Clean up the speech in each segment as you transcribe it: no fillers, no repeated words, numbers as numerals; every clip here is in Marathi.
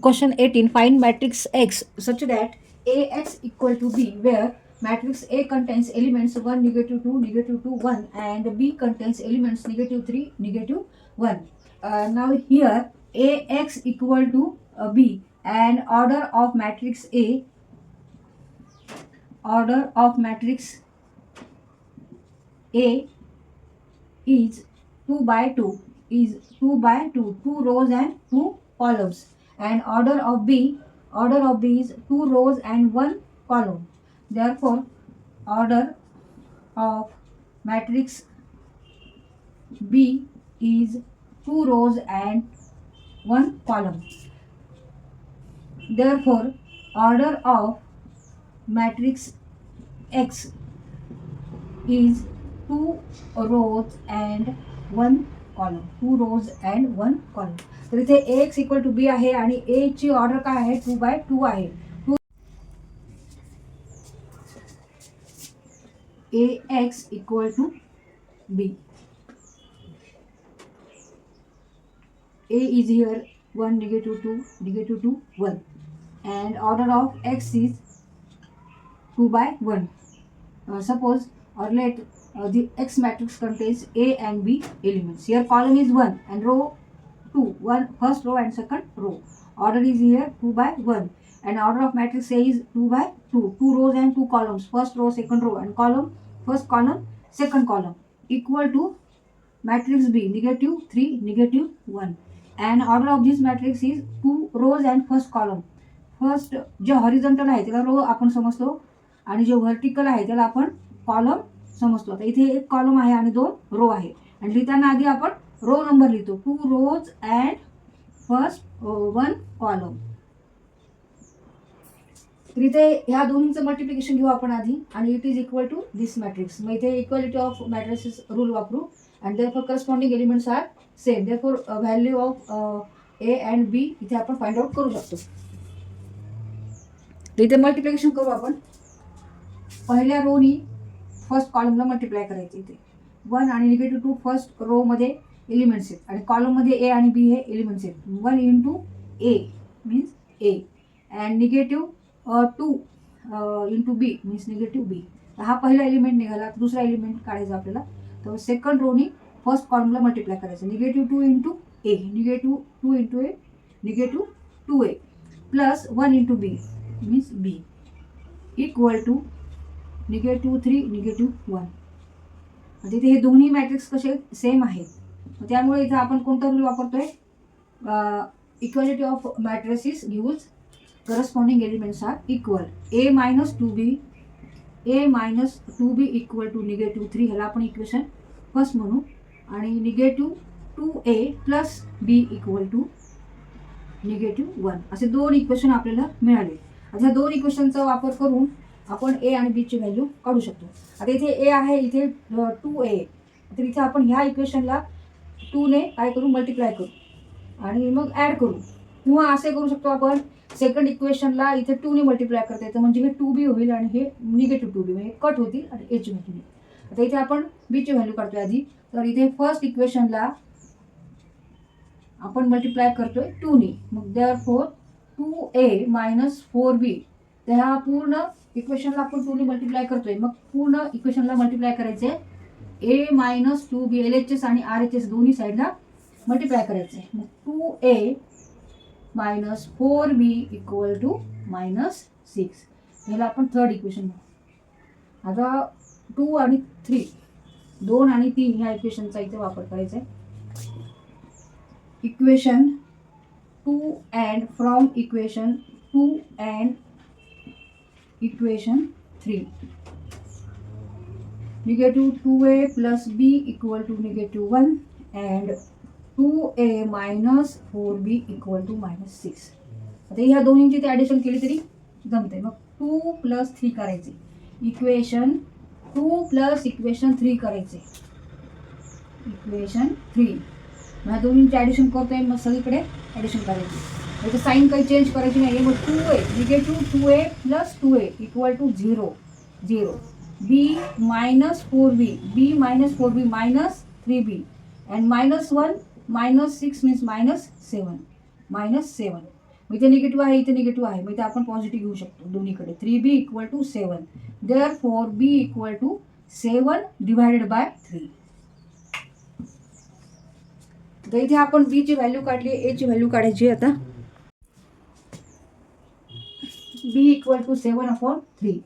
Question 18. Find matrix X such that AX equal to B, where matrix A contains elements 1, negative 2, negative 2, 1, and B contains elements negative 3, negative 1. Now here AX equal to B, and order of matrix A is 2 by 2, is 2 by 2, 2 rows and 2 columns, and order of B is 2 rows and 1 column. Therefore order of matrix B is 2 rows and 1 column. Therefore order of matrix X is 2 rows and 1 column, 2 rows and 1 column. तर इथे Ax इक्वल टू बी आहे आणि ए ची ऑर्डर काय आहे 2 by 2 आहे. Ax equal to b. A is here 1, negative 2, negative 2, 1, and order of x is 2 by 1. Suppose or let the X matrix contains A and B elements. Here column is 1 and row 2, 1 first row and second row. Order is here 2 by 1, and order of matrix A is 2 by 2, 2 rows and 2 columns, first row, second row, and column, first column, second column, equal to matrix B, negative 3, negative 1, and order of this matrix is 2 rows and first column. First जे हॉरिझॉन्टल आहे त्याला रो आपण समजतो आणि जे व्हर्टिकल आहे त्याला आपण कॉलम समजतो. आता इथे एक कॉलम आहे आणि 2 रो आहे, आणि लिहिताना आधी आपण रो नंबर लिहितो, 2 rows अँड फर्स्ट 1 कॉलम. तर इथे ह्या दोन्हीचं मल्टिप्लिकेशन घेऊ आपण आधी, आणि it is equal to this matrix. मग इथे इक्वालिटी ऑफ मॅट्रिसेस रूल वापरू, and therefore corresponding elements are same. Therefore value of a and b इथे आपण फाइंड आउट करू शकतो. तर इथे मल्टिप्लिकेशन करू आपण. पहिल्या रोनी फर्स्ट कॉलमला मल्टिप्लाय करायचे. इथे 1 आणि निगेटिव्ह 2 फर्स्ट रो मध्ये एलिमेंट्स आहेत, आणि कॉलममध्ये ए आणि बी हे एलिमेंट्स आहेत. 1 into a means a, and negative 2 into b means negative b. हा पहिला एलिमेंट निघाला. दुसरा एलिमेंट काढायचा आपल्याला. तर सेकंड रोनी फर्स्ट कॉलमला मल्टिप्लाय करायचं. Negative 2 into a, negative 2 into a, negative 2a, plus 1 into b means b, equal to negative 3, negative 1. तिथे हे दोन्ही मॅट्रिक्स कसे सेम आहेत. त्यामुळे इथे आपण कोणता रूल वापरतोय, equality of matrices gives corresponding elements are equal. A minus 2b equal to negative 3, ह्याला आपण इक्वेशन फर्स्ट म्हणू, आणि negative 2a plus B equal to negative 1, असे 2 इक्वेशन आपल्याला मिळाले. आता 2 इक्वेशनचा वापर करून आपण ए आणि बी ची व्हॅल्यू काढू शकतो. आता इथे ए आहे, इथे 2a, तर इथे आपण ह्या इक्वेशनला 2 ने काय करू, मल्टिप्लाय करू आणि मग ॲड करू. किंवा असे करू शकतो आपण, सेकंड इक्वेशनला इथे 2 ने मल्टिप्लाय करता येतं, म्हणजे हे 2b होईल आणि हे निगेटिव्ह 2b, म्हणजे कट होतील आणि ए ची व्हॅल्यू. आता इथे आपण बी ची व्हॅल्यू काढतोय आधी. तर इथे फर्स्ट इक्वेशनला आपण मल्टिप्लाय करतोय 2 ने, मग देअरफॉर 2a मायनस 4b. तर ह्या पूर्ण इक्वेशनला आपण 2 ने मल्टिप्लाय करतोय, मग पूर्ण इक्वेशनला मल्टिप्लाय करायचे. ए मायनस 2b, LHS आणि RHS दोन्ही साईडला मल्टिप्लाय करायचे. मग 2a minus 4b equal to minus 6. ह्याला आपण थर्ड इक्वेशन म्हणू. आता 2 आणि 3, 2 आणि 3 ह्या इक्वेशनचा इथे वापर करायचा आहे. Equation 2 and from equation 2 and equation 3, negative 2a plus b equal to negative 1 and 2a minus 4b equal to minus 6. आता ह्या दोन्हींची ते ॲडिशन केली तरी जमते. मग 2 प्लस 3 करायचे, इक्वेशन 2 प्लस इक्वेशन 3 करायचे, इक्वेशन 3. ह्या दोन्हींची ॲडिशन करतोय, मग सगळीकडे ॲडिशन करायची. याचं साईन काही चेंज करायची नाही. मग 2a, negative 2a plus 2a equal to 0, 0. b minus 4b, b minus 4b minus 3b, and minus 1 minus 6 means minus 7, minus 7. मग इथे निगेटिव्ह आहे, इथे निगेटिव्ह आहे, मग इथे आपण पॉझिटिव्ह घेऊ शकतो दोन्हीकडे. 3b equal to 7. Therefore b equal to 7 divided by 3. तर इथे आपण b ची व्हॅल्यू काढली, a ची व्हॅल्यू काढायची आता. b equal to 7/3.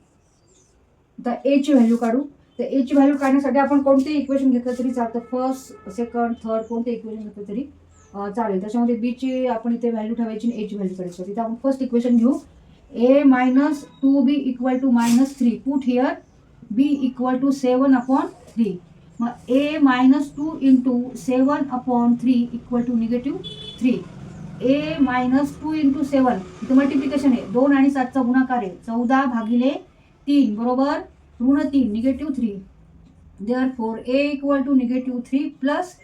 तर a ची व्हॅल्यू काढू. तर a ची व्हॅल्यू काढण्यासाठी आपण कोणते इक्वेशन घेतलं तरी चालतं, फर्स्ट, सेकंड, थर्ड कोणते इक्वेशन घेतलं तरी चालेल. त्याच्यामध्ये b ची आपण इथे व्हॅल्यू ठेवायची आणि a ची व्हॅल्यू काढायची. तिथे आपण फर्स्ट इक्वेशन घेऊ. a minus 2b equal to -3. Put here b equal to 7/3. मग a minus 2 into 7/3 equal to -3. a minus 2 into 7 इथे मल्टिप्लिकेशन आहे, 2 आणि 7चा गुणाकार आहे, 14/3 बरोबर -3 -3. Therefore a equal to -3 plus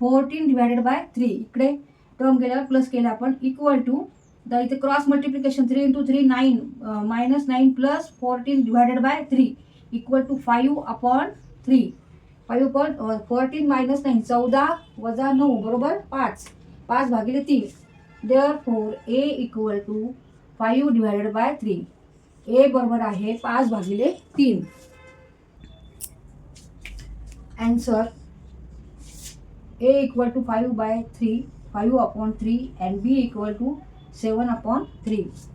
14 divided by 3. इकडे टर्म गेल्यावर प्लस केलं आपण, इक्वल टू द इथे cross multiplication 3 into 3 9 -9 plus 14 divided by 3 equal to 5/3. 14 minus 9 14 वजा 9 बरोबर 5. 5/3. Therefore a equal to 5 divided by 3. a बरोबर आहे 5/3. Answer a equal to 5/3 5/3 and b equal to 7/3.